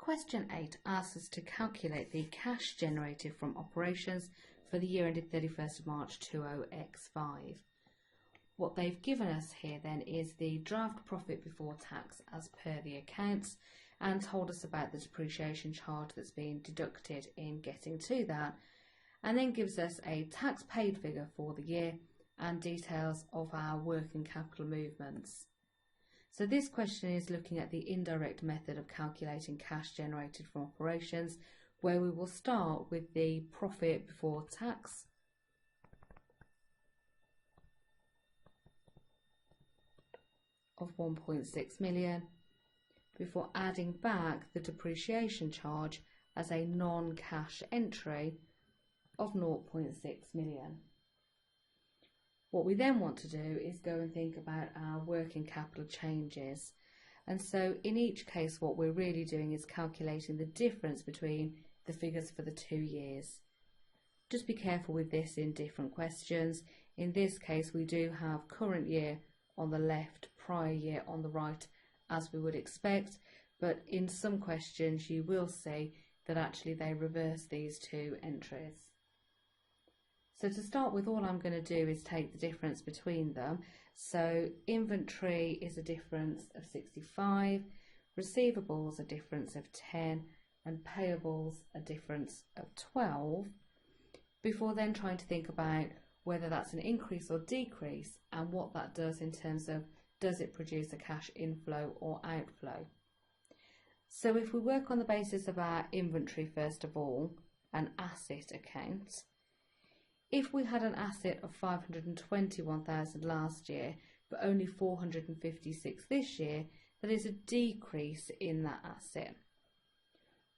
Question 8 asks us to calculate the cash generated from operations for the year ended 31st of March 20x5. What they've given us here then is the draft profit before tax as per the accounts, and told us about the depreciation charge that's been deducted in getting to that, and then gives us a tax paid figure for the year and details of our working capital movements. So this question is looking at the indirect method of calculating cash generated from operations, where we will start with the profit before tax. Of 1.6 million before adding back the depreciation charge as a non-cash entry of 0.6 million. What we then want to do is go and think about our working capital changes, and so in each case what we're really doing is calculating the difference between the figures for the 2 years. Just be careful with this in different questions. In this case we do have current year on the left, prior year on the right, as we would expect, but in some questions you will see that actually they reverse these two entries. So to start with, all I'm going to do is take the difference between them. So inventory is a difference of 65, receivables a difference of 10, and payables a difference of 12, before then trying to think about whether that's an increase or decrease and what that does in terms of does it produce a cash inflow or outflow. So if we work on the basis of our inventory first of all, an asset account, if we had an asset of 521,000 last year but only 456 this year, that is a decrease in that asset.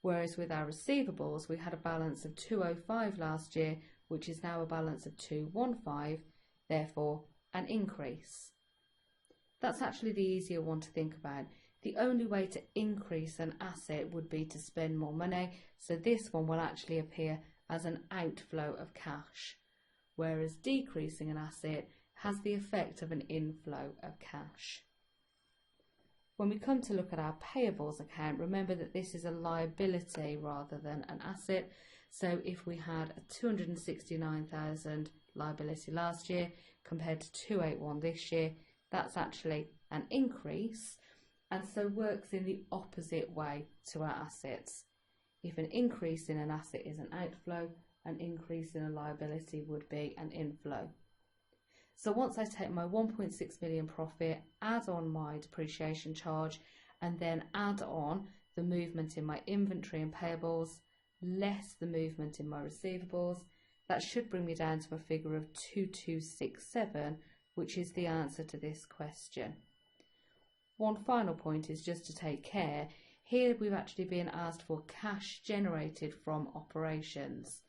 Whereas with our receivables we had a balance of 205 last year, which is now a balance of 215, therefore an increase. That's actually the easier one to think about. The only way to increase an asset would be to spend more money, so this one will actually appear as an outflow of cash, whereas decreasing an asset has the effect of an inflow of cash. When we come to look at our payables account, remember that this is a liability rather than an asset. So if we had a 269,000 liability last year compared to 281 this year, that's actually an increase, and so works in the opposite way to our assets. If an increase in an asset is an outflow, an increase in a liability would be an inflow. So once I take my 1.6 million profit, add on my depreciation charge, and then add on the movement in my inventory and payables, less the movement in my receivables, that should bring me down to a figure of 2267, which is the answer to this question. One final point is just to take care. Here we've actually been asked for cash generated from operations.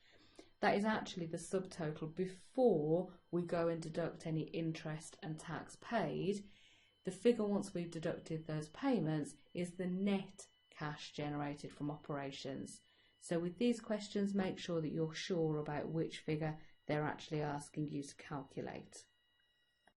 That is actually the subtotal before we go and deduct any interest and tax paid. The figure once we've deducted those payments is the net cash generated from operations. So with these questions, make sure that you're sure about which figure they're actually asking you to calculate.